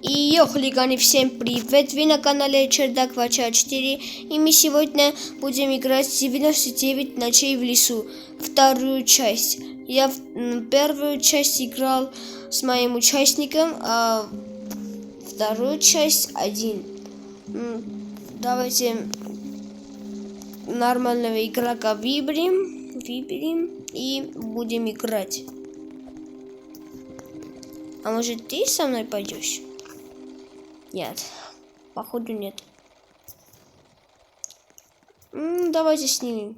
Йо, хулиганы, всем привет! Вы на канале Чердак Вача 4, и мы сегодня будем играть 99 ночей в лесу, вторую часть. Я первую часть играл с моим участником, а вторую часть один. Давайте нормального игрока выберем и будем играть. А может, ты со мной пойдешь? Нет, походу нет. Давайте снимем.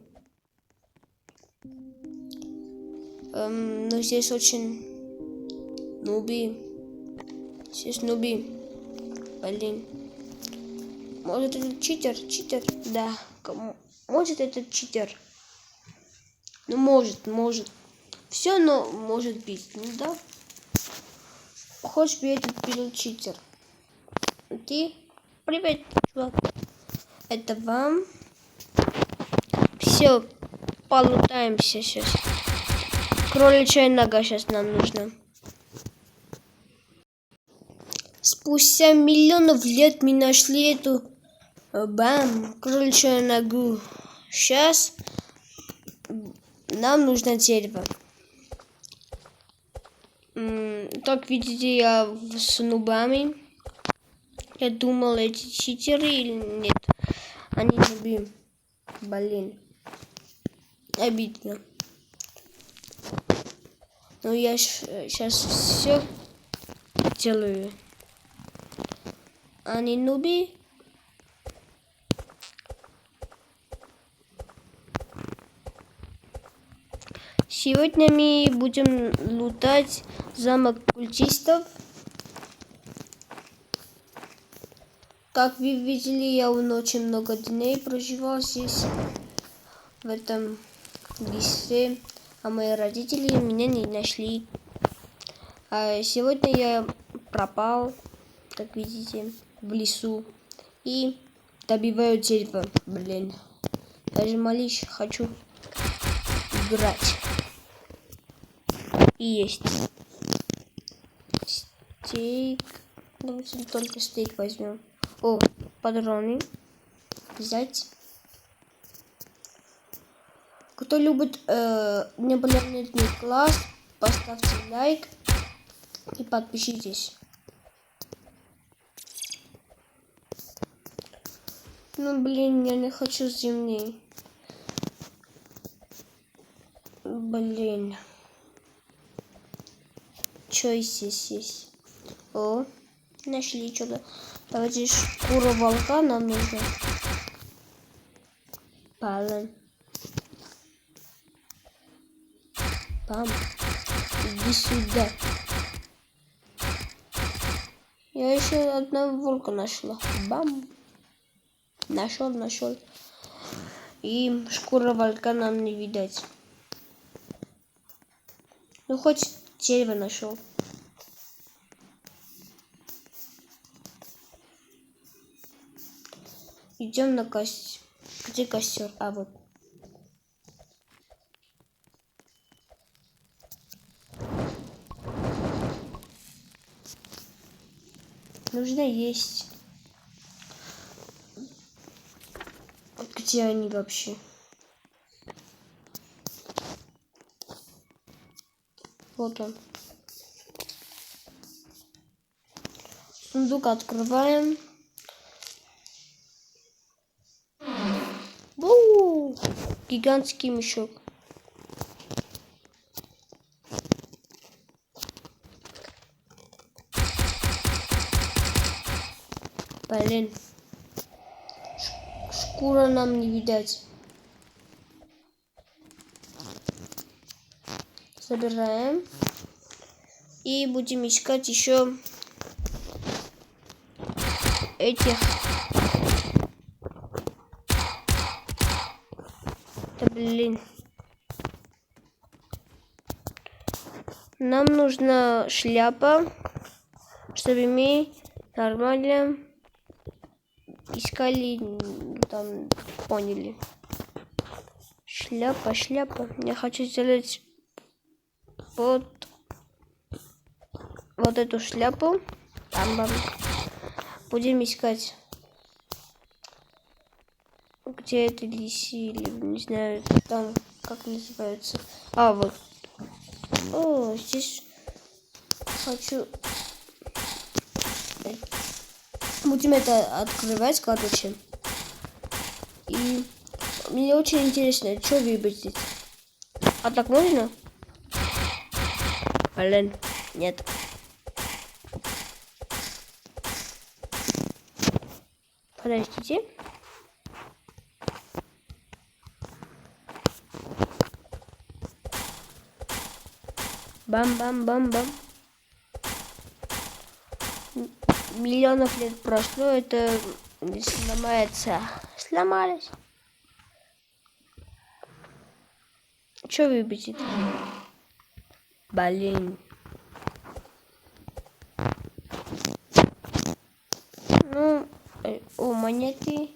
Но здесь очень нуби. Здесь нуби. Блин. Может, это читер? Читер? Да. Может, это читер? Ну, может. Все, но может быть. Ну, да. Хочешь бы этот был читер? Ты? Привет, чувак. Это вам. Все, полутаемся сейчас. Кроличья нога сейчас нам нужна. Спустя миллионов лет мы нашли эту кроличью ногу. Сейчас нам нужно дерево. Как видите, я с нубами. Я думал, эти читеры или нет. Они нуби. Блин. Обидно. Но я сейчас все делаю. Они нуби. Сегодня мы будем лутать замок культистов. Как вы видели, я очень много дней проживал здесь, в этом лесе, а мои родители меня не нашли. А сегодня я пропал, как видите, в лесу и добиваю дерево. Блин, даже малыш хочу играть. И есть стейк. Давайте только стейк возьмем. О, патроны взять. Кто любит необыкновенный класс, поставьте лайк и подпишитесь. Ну блин, я не хочу земли. Блин. Что здесь есть? О, нашли что-то. Давайте шкуру волка нам нужно. Пален. Пам. Иди сюда. Я еще одного волка нашла. Бам. Нашел. И шкура волка нам не видать. Ну хоть дерево нашел. Идем на костер. Где костер? А вот. Нужно есть. Где они вообще? Вот он. Сундук открываем. Гигантский мешок. Блин. Шкура нам не видать. Собираем. И будем искать еще этих. Да блин. Нам нужна шляпа, чтобы мы нормально искали, там, поняли. Шляпа. Я хочу сделать вот эту шляпу. Бам-бам. Будем искать. Где это лиси, или не знаю, там как называется. А, вот. О, здесь хочу. Будем это открывать, короче. И мне очень интересно, что выбрать. А так можно? Блин, нет. Подождите. Бам-бам-бам-бам. Миллионов лет прошло, это не сломается. Сломались. Что выбить? Блин. Ну, о, монеты.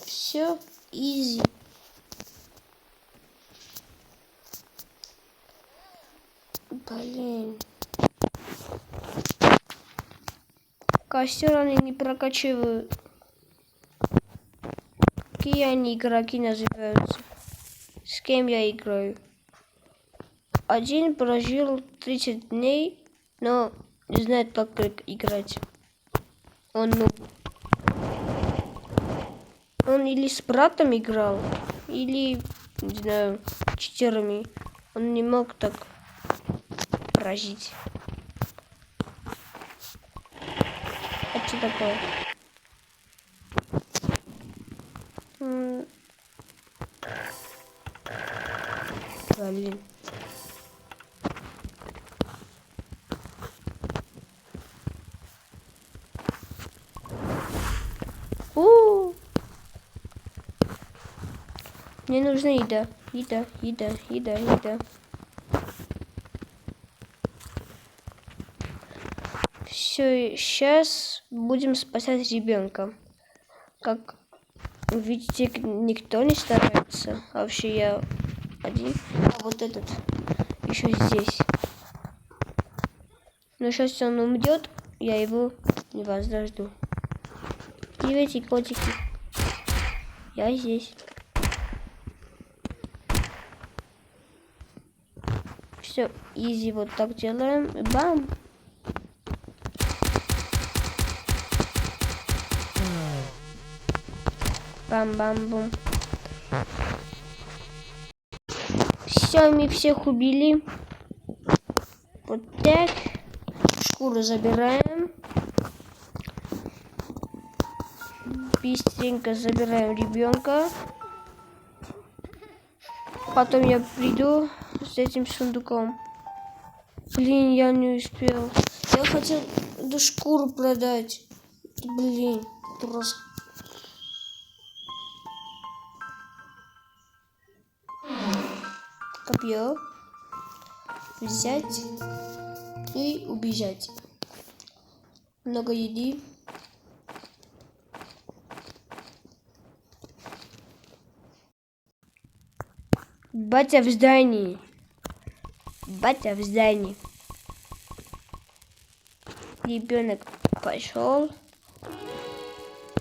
Все изи. Блин. Костер они не прокачивают. Какие они игроки называются? С кем я играю? Один прожил 30 дней, но не знает, как играть. Он или с братом играл, или, не знаю, читерами. Он не мог так прожить. Это что такое? Блин. Мне нужна еда. Еда. Все, сейчас будем спасать ребенка. Как видите, никто не старается. А вообще я один. А вот этот еще здесь. Но сейчас он умрет, я его не воздожду. Привет, котики. Я здесь. Все, изи, вот так делаем. Бам! Бам-бам-бум. Все, мы всех убили. Вот так. Шкуру забираем. Быстренько забираем ребенка. Потом я приду с этим сундуком. Блин, я не успел. Я хотел эту шкуру продать. Блин, просто. Копье. Взять и убежать. Много еды. Батя в здании. Ребенок пошел.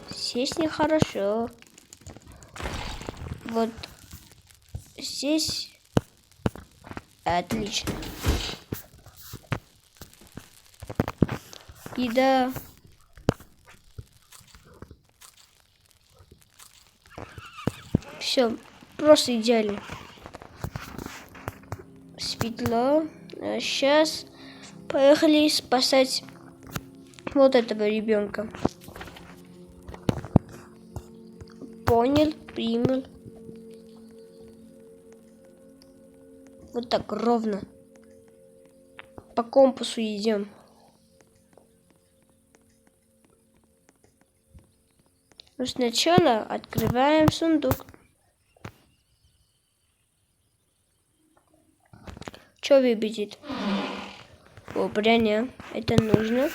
Здесь нехорошо. Вот здесь отлично. Еда. Все, просто идеально. Светло. А сейчас поехали спасать вот этого ребенка. Понял, принял. Вот так ровно. По компасу идем. Но сначала открываем сундук. Что выбежит? О, броня. Это нужно.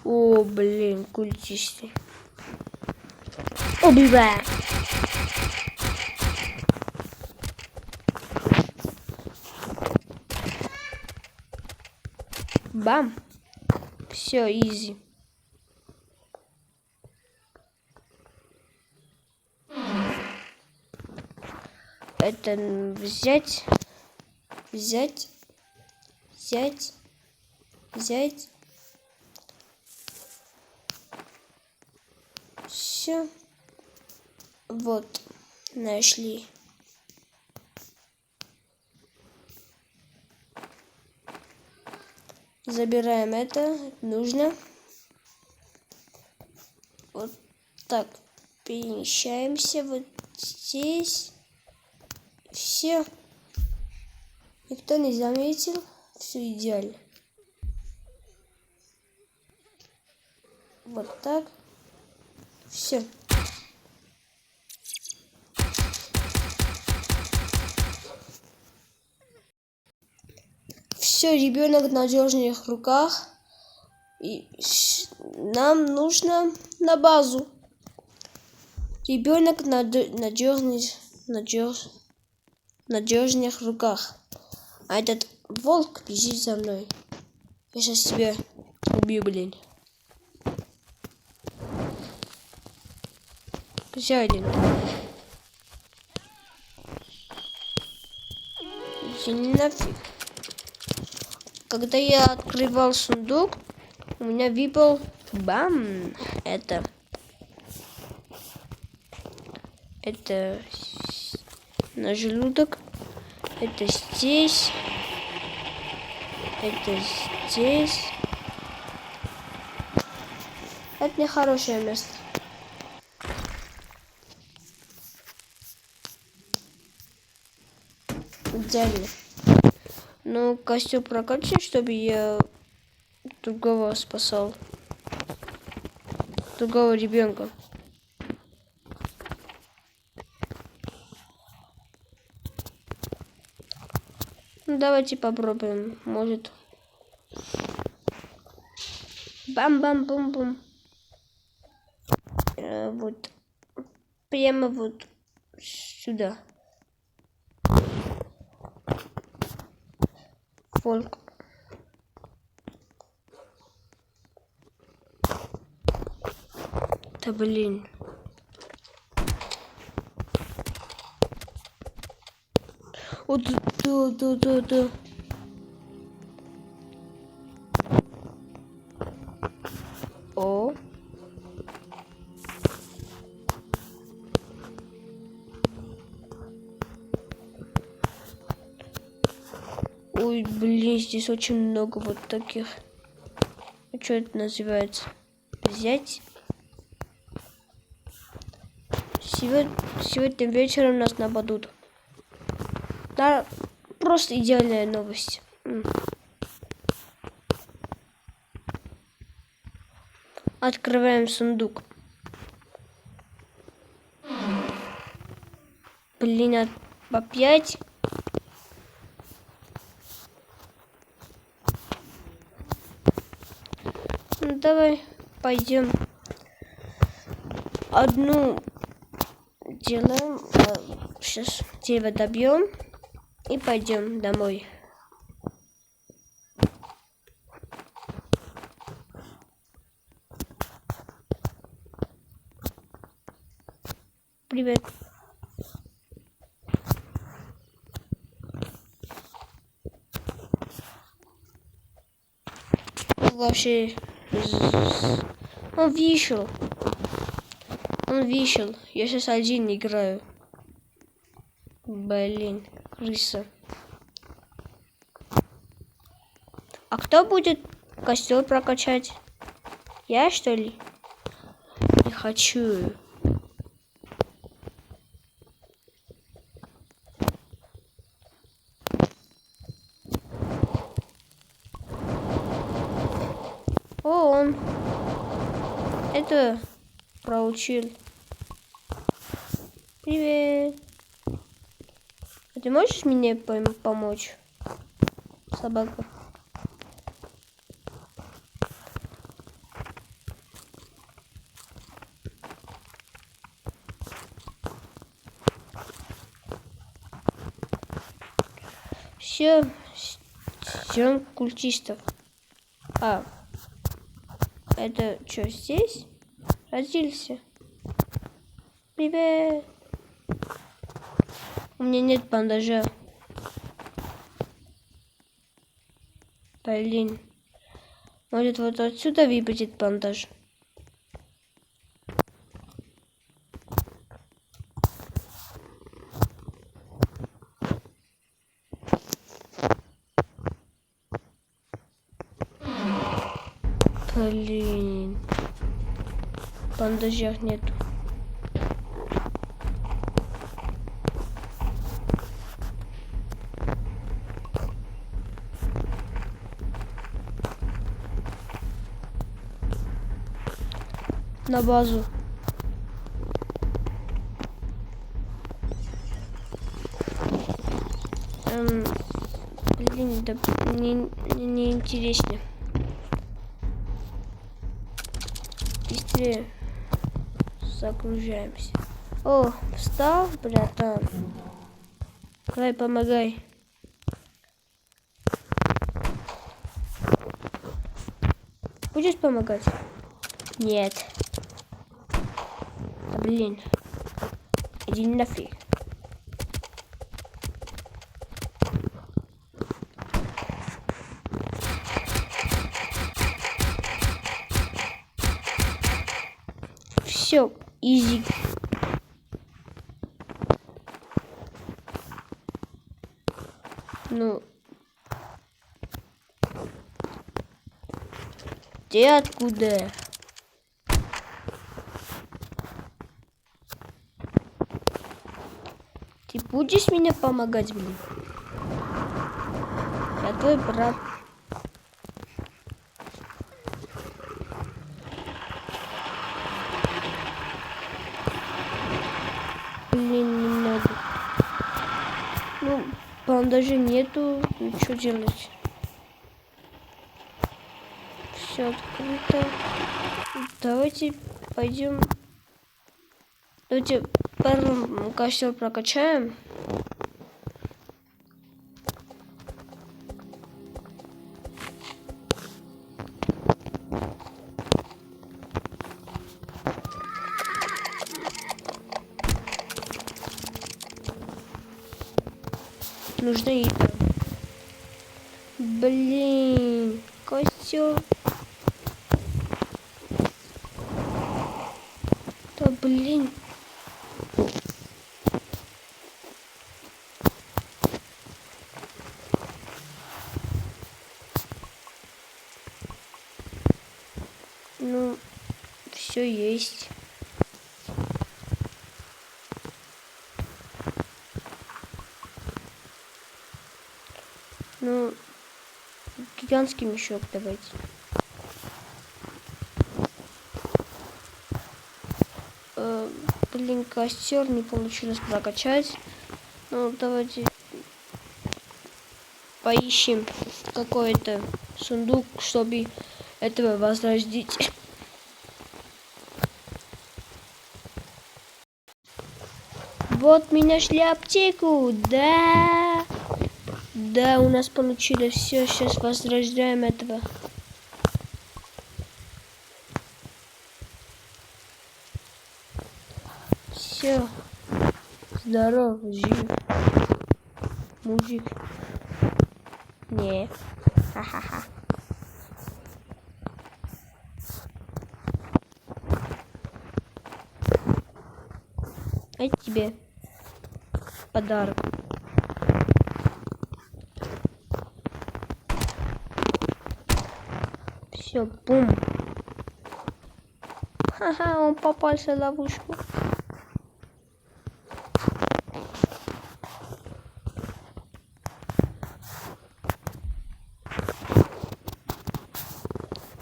О, блин, культисты. Убиваем. Бам. Все, изи. Это взять. Все. Вот. Нашли. Забираем это. Нужно. Вот так. Перемещаемся вот здесь. Все. Никто не заметил. Все идеально. Вот так. Все. Все, ребенок в надежных руках. И нам нужно на базу. Ребенок в надежных руках. А этот волк бежит за мной. Я сейчас тебя убью, блин. Еще один. Иди нафиг. Когда я открывал сундук, у меня выпал бам. Это на желудок. Это здесь. Это здесь. Это нехорошее место. Идеально. Ну, костюм прокачай, чтобы я другого спасал. Другого ребенка. Ну, давайте попробуем. Может. Бам-бам-бум-бум. Вот. Прямо вот сюда. Волк. Да блин. Вот да. О. Ой, блин, здесь очень много вот таких. А что это называется? Взять. Сегодня вечером нас нападут. Да, просто идеальная новость. Открываем сундук. Блин, опять. Ну, давай пойдем. Одну делаем. Сейчас дерево добьем. И пойдем домой. Привет. Вообще, он вышел. Я сейчас один играю. Блин, крыса. А кто будет костер прокачать? Я, что ли? Не хочу. О, он это проучил. Привет. А ты можешь мне помочь, собака? Все, ждем культистов. А, это что, здесь? Родился? Привет! У меня нет бандажа. Блин. Может, вот отсюда выпадет бандаж? Блин. Бандажа нету. На базу. Блин, да не интересно. Быстрее загружаемся. О, встал, братан. Давай, помогай. Будешь помогать? Нет. Да, блин. Иди нафиг. Все, изи. Ну. Ты откуда? Ты будешь мне помогать, блин? Я твой брат. Блин, немного. Ну, бандажа нету. Ну, что делать? Все открыто. Давайте пойдем. Давайте первым костер прокачаем. Нужна еда. Блин, костер. Да блин. Ну, все есть. Ну, гигантский мешок давайте. Блин, костер не получилось прокачать. Ну, давайте поищем какой-то сундук, чтобы этого возродить. Вот мы нашли аптеку, да. Да, у нас получилось все. Сейчас возрождаем этого. Все. Здоров, жив. Мужик. Не. Ха-ха-ха. А тебе подарок. Все, бум. Ха-ха, он попался в ловушку.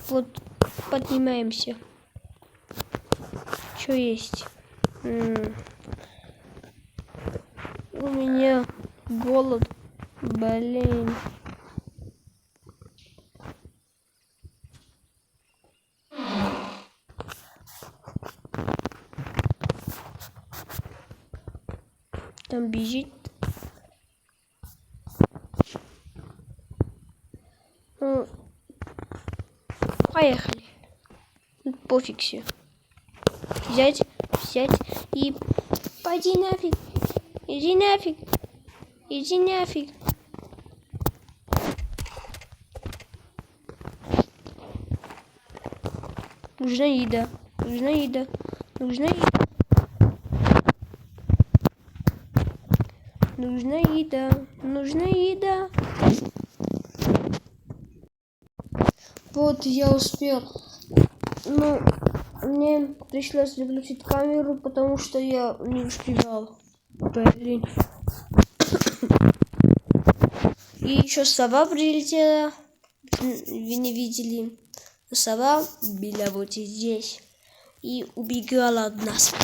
Вот, поднимаемся. Что есть? У меня голод. Блин. Там бежит. Ну, Поехали. Пофиг все. Взять и... Пойди нафиг. Иди нафиг. Иди нафиг. Нужна еда. Нужна еда. Нужна еда. Нужна еда. Нужна еда. Вот я успел. Ну, мне пришлось выключить камеру, потому что я не успевал. Блин. И еще сова прилетела. Вы не видели. Сова была вот здесь. И убегала от нас.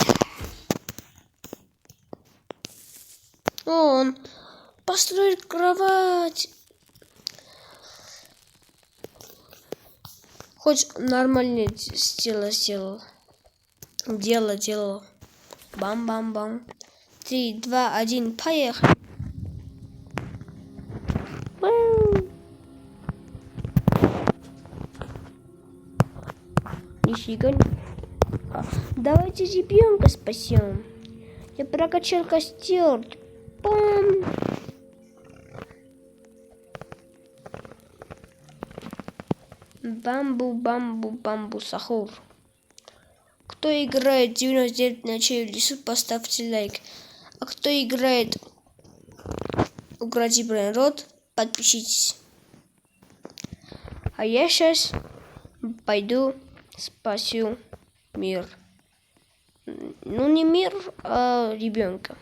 Он построил кровать. Хоть нормально сделал. Делал. Бам-бам-бам. 3, 2, 1, поехали. Нифига не. Давайте ребенка спасем. Я прокачал костер. Пам. Бамбу, сахур. Кто играет 99 ночей в лесу, поставьте лайк. А кто играет Укради природу, подпишитесь. А я сейчас пойду спасу мир. Ну не мир, а ребенка,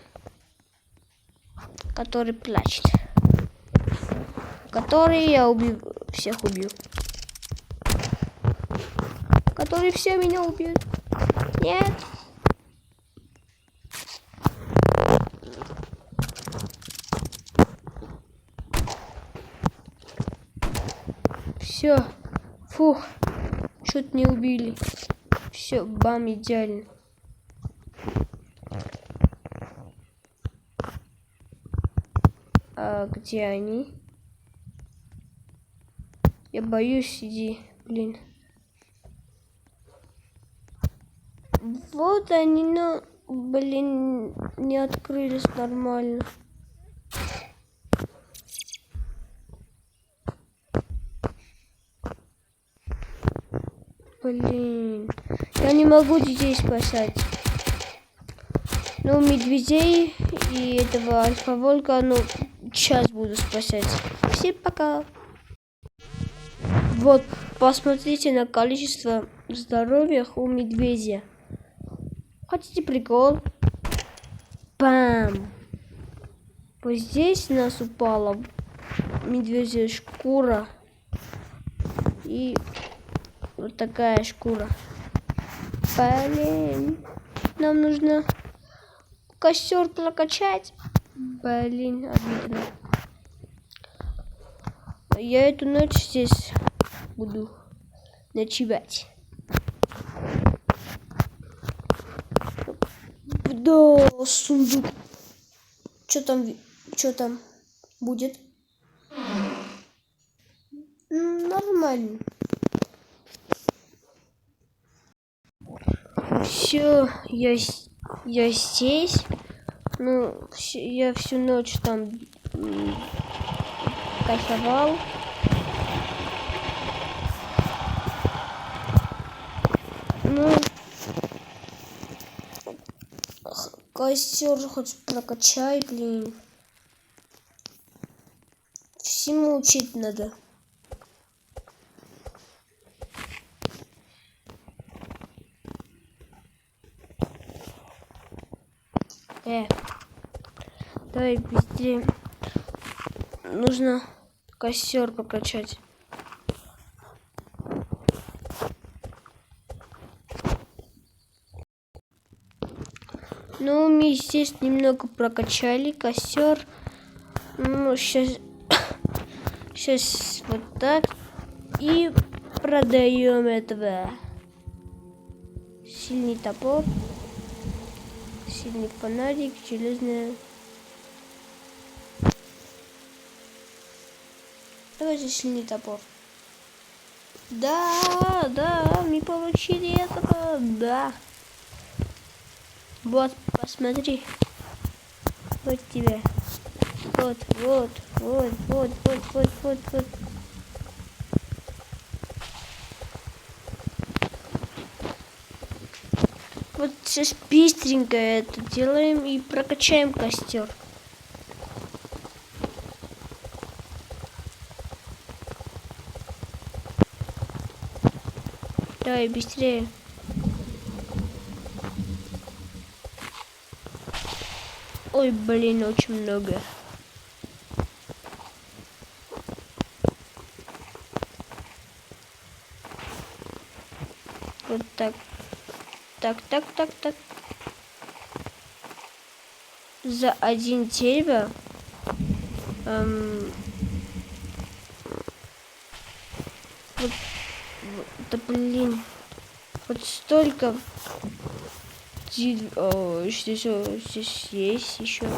который плачет. Который я всех убью. Который все меня убьют. Нет. Все. Фух. Что-то не убили. Все, бам, идеально. А где они? Я боюсь, иди, блин. Вот они, но, блин, не открылись нормально. Блин, я не могу детей спасать. Ну, медведей и этого альфа-волка, ну, сейчас буду спасать. Всем пока. Вот, посмотрите на количество здоровья у медведя. Хотите прикол? Бам! Вот здесь у нас упала медвежья шкура. И вот такая шкура. Блин, нам нужно костер прокачать. Блин, обидно. Я эту ночь здесь буду ночевать. Да, сундук. Что там будет? Нормально. Все, я здесь. Ну, я всю ночь там кайфовал. Ну, костер хоть прокачай, блин. Всему учить надо. Давай быстрее. Нужно костер прокачать. Ну, мы здесь немного прокачали костер. Ну, сейчас вот так. И продаем этого. Сильный топор. Сильный фонарик. Железная. Давайте сильный топор. Да, мы получили этого, да. Вот, посмотри. Вот тебе. Вот. Вот сейчас быстренько это делаем и прокачаем костер. Давай, быстрее. Ой, блин, очень много. Вот так. Так. За один дерево. Вот, да блин. Вот столько. Здесь есть еще.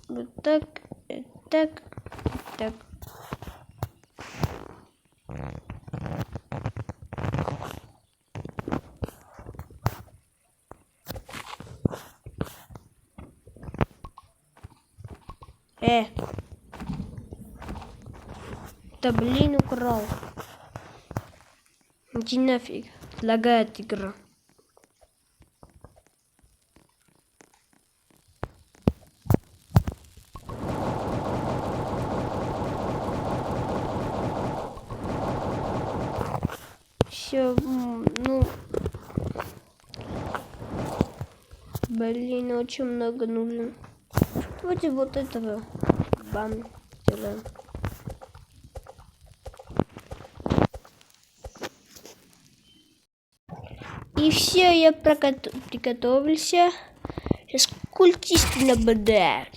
Вот так. Да блин, украл. Иди нафиг. Лагает игра. Все, ну... Блин, очень много нужно. Давайте вот этого. Бам, делаем. И все, я приготовился. Сейчас культисты наблюдают.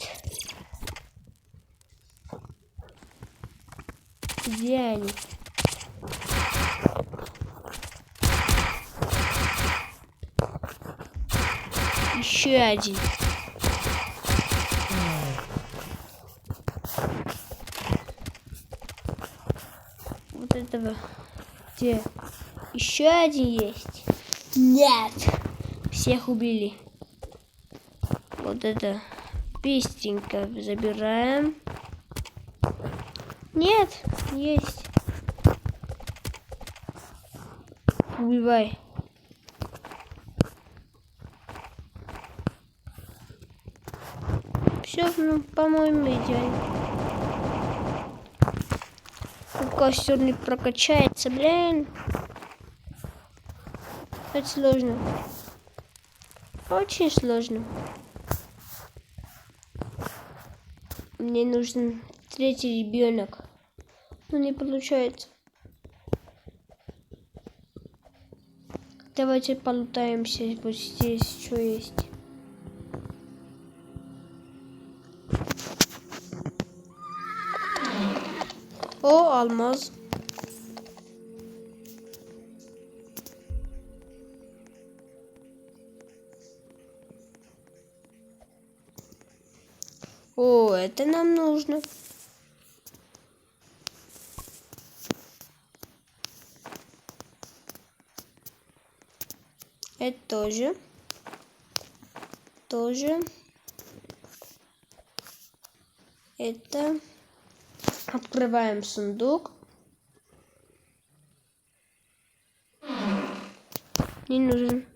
Где они? Еще один. Вот этого. Где? Еще один есть. Нет. Всех убили. Вот это быстренько забираем. Нет, есть. Убивай. Все, ну, по-моему, идеально. Костер не прокачается, блин. Это сложно. Очень сложно. Мне нужен третий ребенок. Но не получается. Давайте полутаемся. Вот здесь что есть. О, алмаз. О, это нам нужно. Это тоже. Это. Открываем сундук. Не нужен.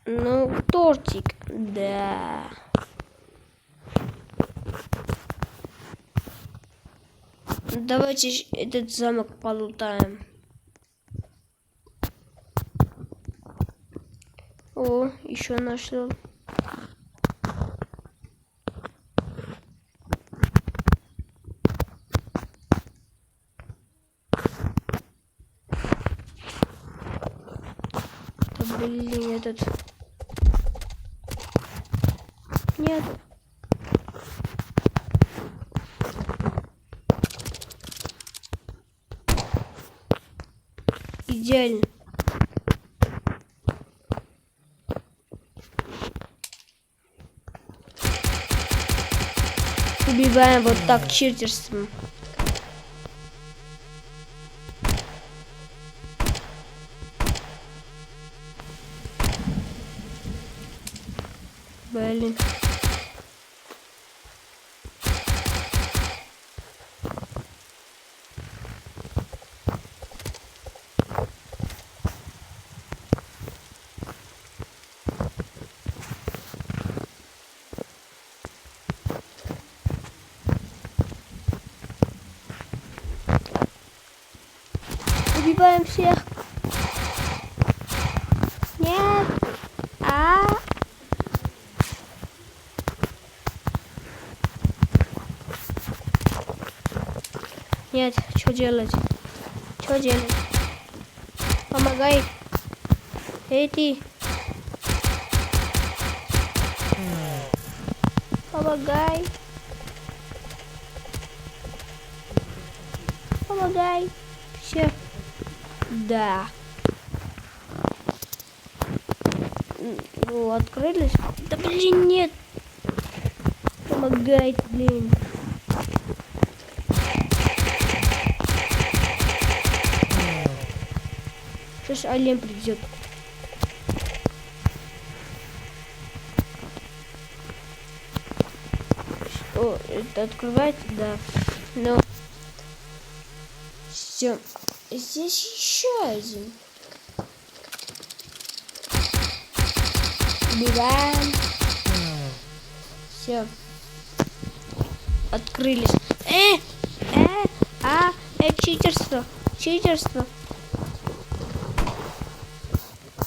Ну, тортик, да. Давайте этот замок полутаем. О, еще нашел. Да Блин, этот... Нет. Идеально. Убиваем вот так читерством. Блин. Убиваем всех. Нет. Нет, что делать? Что делать? Помогай. Эй, ты. Помогай. Помогай. Все. Да. Ну, открылись? Да блин, нет. Помогай, блин. Сейчас Ален придет. О, это открывается, да. Но все. Здесь еще один. Убиваем. Все. Открылись. Читерство. Читерство.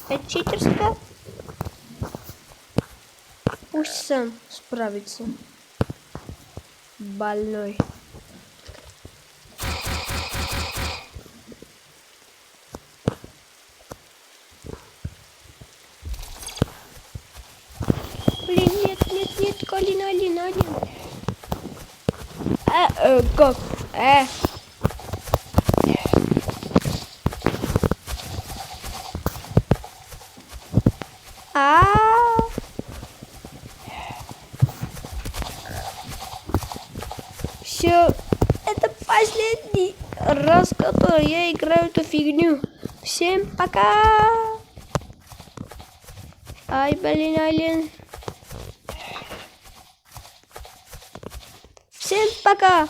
Это читерство. Пусть сам справится. Больной. Блин, нет, Алин. Как? Все, это последний раз, который я играю эту фигню. Всем пока. Ай, блин, Ален. Всем пока.